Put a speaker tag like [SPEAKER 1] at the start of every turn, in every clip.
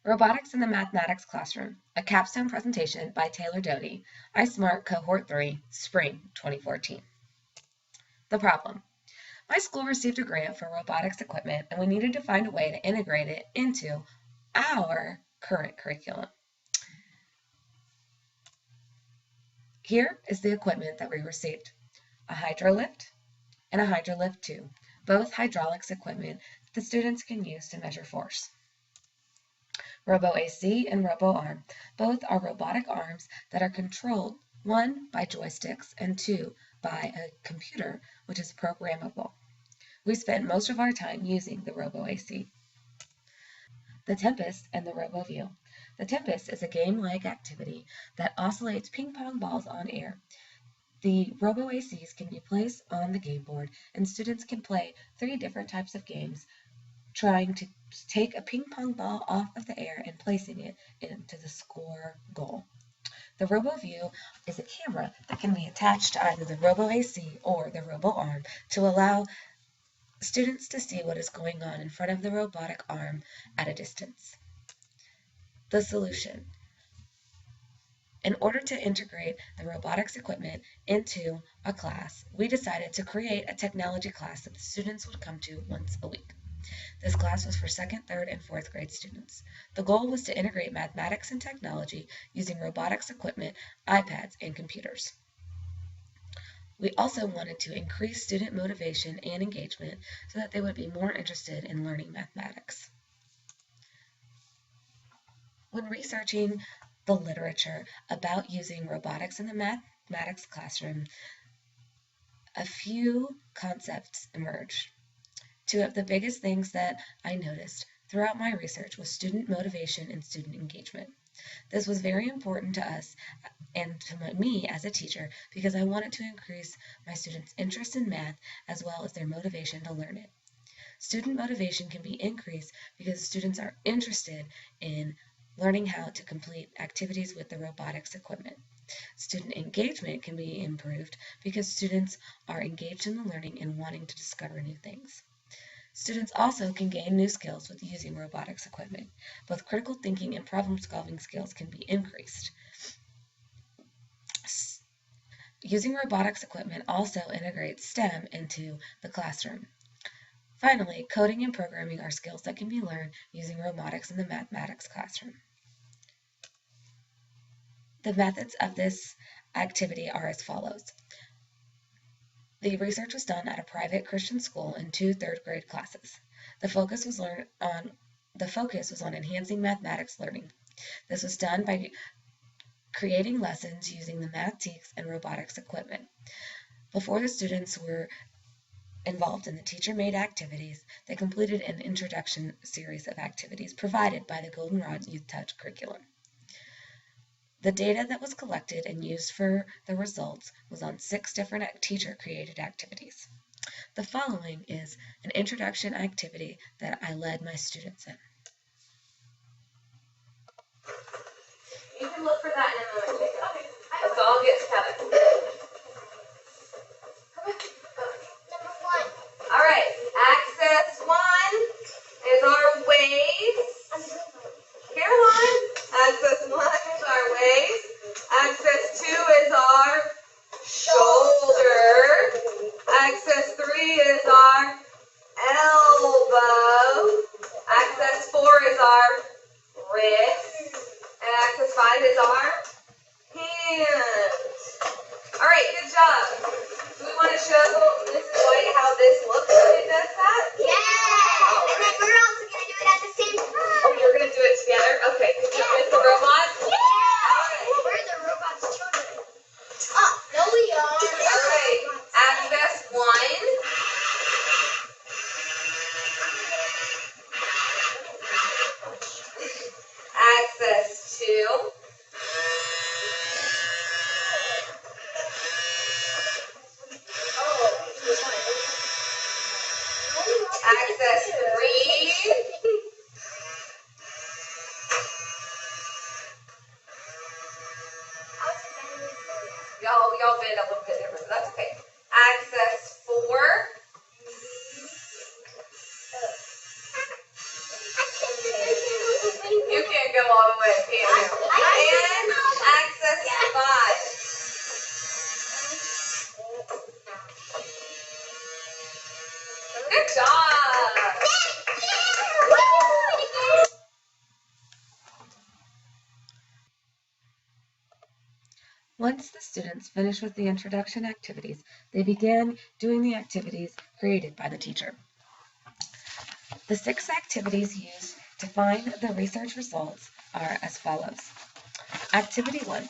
[SPEAKER 1] Robotics in the Mathematics Classroom, a capstone presentation by Taylor Doty, iSmart Cohort 3, Spring 2014. The problem. My school received a grant for robotics equipment and we needed to find a way to integrate it into our current curriculum. Here is the equipment that we received: a hydrolift and a hydrolift 2, both hydraulics equipment that the students can use to measure force. Robo-AC and Robo-Arm, both are robotic arms that are controlled, one by joysticks and two by a computer, which is programmable. We spent most of our time using the Robo-AC. The Tempest and the RoboView. The Tempest is a game-like activity that oscillates ping pong balls on air. The Robo-ACs can be placed on the game board, and students can play 3 different types of games, trying to take a ping pong ball off of the air and placing it into the score goal. The RoboView is a camera that can be attached to either the Robo-AC or the Robo-Arm to allow students to see what is going on in front of the robotic arm at a distance. The solution. In order to integrate the robotics equipment into a class, we decided to create a technology class that the students would come to once a week. This class was for 2nd, 3rd, and 4th grade students. The goal was to integrate mathematics and technology using robotics equipment, iPads, and computers. We also wanted to increase student motivation and engagement so that they would be more interested in learning mathematics. When researching the literature about using robotics in the mathematics classroom, a few concepts emerged. 2 of the biggest things that I noticed throughout my research was student motivation and student engagement. This was very important to us and to me as a teacher because I wanted to increase my students' interest in math as well as their motivation to learn it. Student motivation can be increased because students are interested in learning how to complete activities with the robotics equipment. Student engagement can be improved because students are engaged in the learning and wanting to discover new things. Students also can gain new skills with using robotics equipment. Both critical thinking and problem-solving skills can be increased. Using robotics equipment also integrates STEM into the classroom. Finally, coding and programming are skills that can be learned using robotics in the mathematics classroom. The methods of this activity are as follows. The research was done at a private Christian school in 2 3rd grade classes. The focus was on enhancing mathematics learning. This was done by creating lessons using the mathematics and robotics equipment. Before the students were involved in the teacher-made activities, they completed an introduction series of activities provided by the Goldenrod Youth Touch curriculum. The data that was collected and used for the results was on 6 different teacher-created activities. The following is an introduction activity that I led my students in.
[SPEAKER 2] You can look for that in a moment, Jacob. Okay. Let's all get together.
[SPEAKER 3] Number 1.
[SPEAKER 2] All right. Axis 1 is our waist. Caroline. Axis 1 is our waist. Axis 2 is our shoulder. Axis 3 is our elbow. Axis 4 is our wrist. And axis 5 is our hand. All right, good job. Do we want to show Mrs. White how this looks when it does that?
[SPEAKER 3] Yeah! And then we're also going to do it at the same time.
[SPEAKER 2] Oh, you're going to do it together? Okay. With the robot?
[SPEAKER 3] Yeah! We're the robot's children. Oh, no we are.
[SPEAKER 2] All right. Axis 1. Axis 2. go all the way, can't you? And access 5. Good job.
[SPEAKER 1] Once the students finished with the introduction activities, they began doing the activities created by the teacher. The 6 activities used to find the research results are as follows. Activity 1.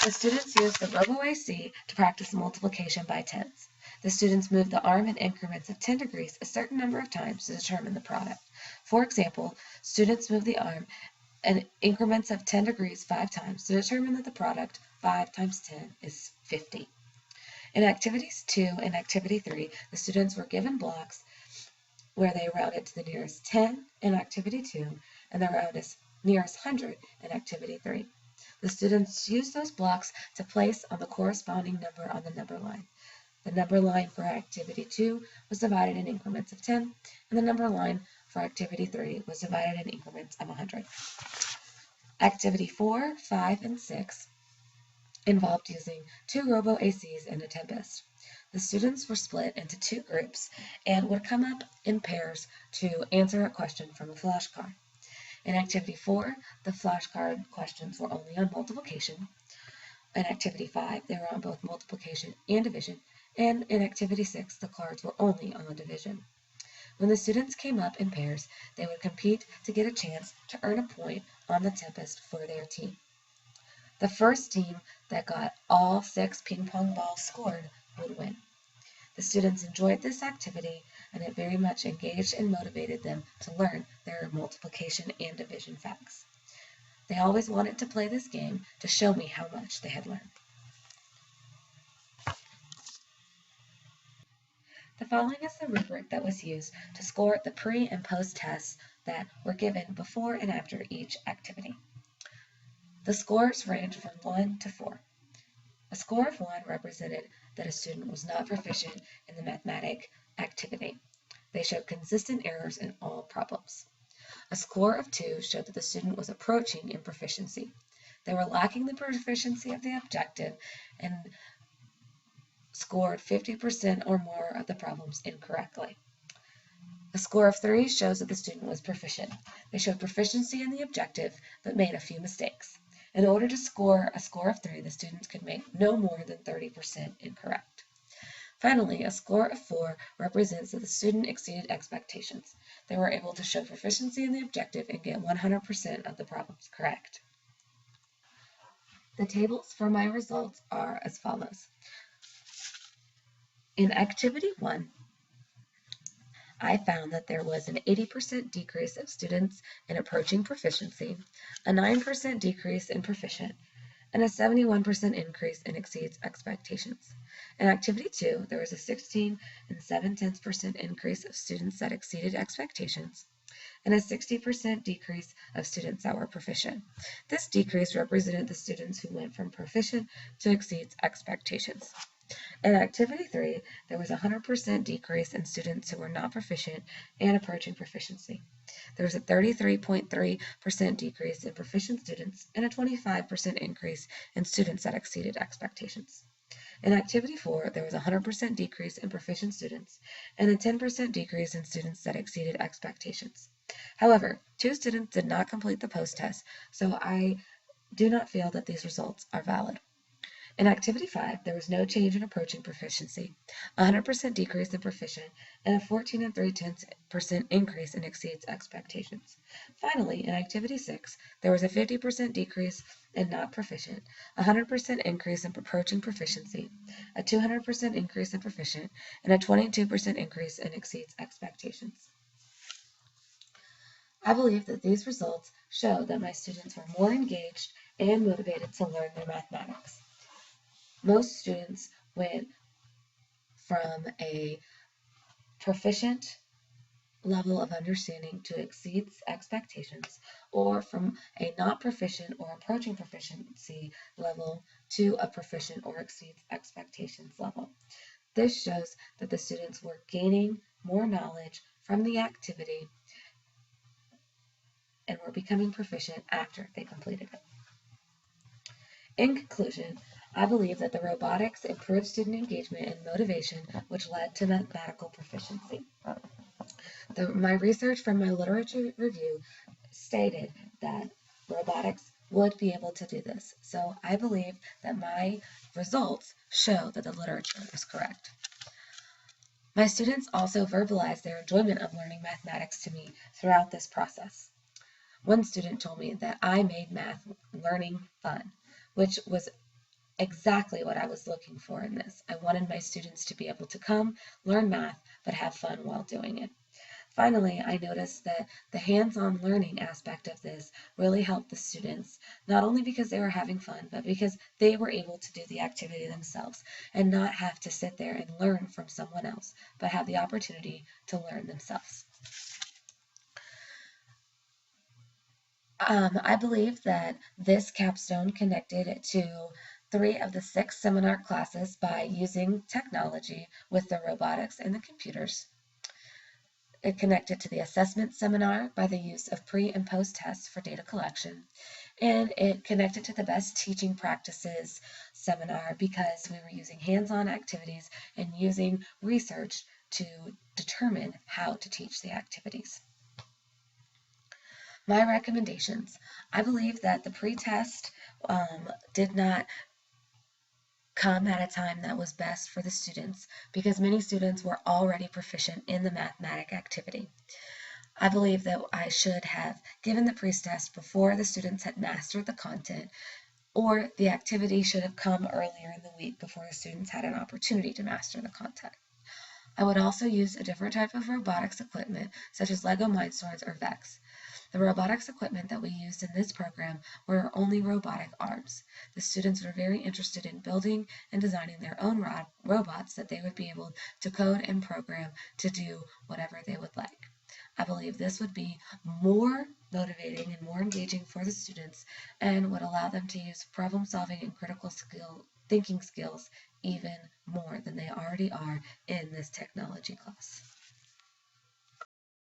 [SPEAKER 1] The students used the RoboAC to practice multiplication by tens. The students moved the arm in increments of 10 degrees a certain number of times to determine the product. For example, students moved the arm in increments of 10 degrees 5 times to determine that the product 5 times 10 is 50. In activities 2 and activity 3, the students were given blocks where they rounded to the nearest 10 in activity 2 and the nearest 100 in activity 3. The students used those blocks to place on the corresponding number on the number line. The number line for activity 2 was divided in increments of 10, and the number line for activity 3 was divided in increments of 100. Activity 4, 5, and 6 involved using 2 RoboACs and a Tempest. The students were split into 2 groups and would come up in pairs to answer a question from a flashcard. In activity 4, the flashcard questions were only on multiplication. In activity 5, they were on both multiplication and division. And in activity 6, the cards were only on division. When the students came up in pairs, they would compete to get a chance to earn a point on the Tempest for their team. The first team that got all 6 ping pong balls scored would win. The students enjoyed this activity, and it very much engaged and motivated them to learn their multiplication and division facts. They always wanted to play this game to show me how much they had learned. The following is the rubric that was used to score the pre and post tests that were given before and after each activity. The scores range from 1 to 4. A score of 1 represented that a student was not proficient in the mathematic activity. They showed consistent errors in all problems. A score of 2 showed that the student was approaching in proficiency. They were lacking the proficiency of the objective and scored 50% or more of the problems incorrectly. A score of 3 shows that the student was proficient. They showed proficiency in the objective, but made a few mistakes. In order to score a score of 3, the students could make no more than 30% incorrect. Finally, a score of 4 represents that the student exceeded expectations. They were able to show proficiency in the objective and get 100% of the problems correct. The tables for my results are as follows. In activity 1, I found that there was an 80% decrease of students in approaching proficiency, a 9% decrease in proficient, and a 71% increase in exceeds expectations. In activity 2, there was a 16 and 7/10% increase of students that exceeded expectations, and a 60% decrease of students that were proficient. This decrease represented the students who went from proficient to exceeds expectations. In activity 3, there was a 100% decrease in students who were not proficient and approaching proficiency. There was a 33.3% decrease in proficient students and a 25% increase in students that exceeded expectations. In activity 4, there was a 100% decrease in proficient students and a 10% decrease in students that exceeded expectations. However, 2 students did not complete the post-test, so I do not feel that these results are valid. In activity 5, there was no change in approaching proficiency, a 100% decrease in proficient, and a 14 3/10% increase in exceeds expectations. Finally, in activity 6, there was a 50% decrease in not proficient, a 100% increase in approaching proficiency, a 200% increase in proficient, and a 22% increase in exceeds expectations. I believe that these results show that my students were more engaged and motivated to learn their mathematics. Most students went from a proficient level of understanding to exceeds expectations, or from a not proficient or approaching proficiency level to a proficient or exceeds expectations level. This shows that the students were gaining more knowledge from the activity and were becoming proficient after they completed it. In conclusion, I believe that the robotics improved student engagement and motivation, which led to mathematical proficiency. My research from my literature review stated that robotics would be able to do this. So I believe that my results show that the literature is correct. My students also verbalized their enjoyment of learning mathematics to me throughout this process. One student told me that I made math learning fun, which was exactly what I was looking for in this. I wanted my students to be able to come, learn math, but have fun while doing it. Finally, I noticed that the hands-on learning aspect of this really helped the students, not only because they were having fun, but because they were able to do the activity themselves and not have to sit there and learn from someone else, but have the opportunity to learn themselves. I believe that this capstone connected to 3 of the 6 seminar classes by using technology with the robotics and the computers. It connected to the assessment seminar by the use of pre and post tests for data collection. And it connected to the best teaching practices seminar because we were using hands-on activities and using research to determine how to teach the activities. My recommendations. I believe that the pre-test did not come at a time that was best for the students because many students were already proficient in the mathematic activity. I believe that I should have given the pre-test before the students had mastered the content, or the activity should have come earlier in the week before the students had an opportunity to master the content. I would also use a different type of robotics equipment, such as Lego Mindstorms or VEX. The robotics equipment that we used in this program were only robotic arms. The students were very interested in building and designing their own robots that they would be able to code and program to do whatever they would like. I believe this would be more motivating and more engaging for the students and would allow them to use problem solving and critical thinking skills even more than they already are in this technology class.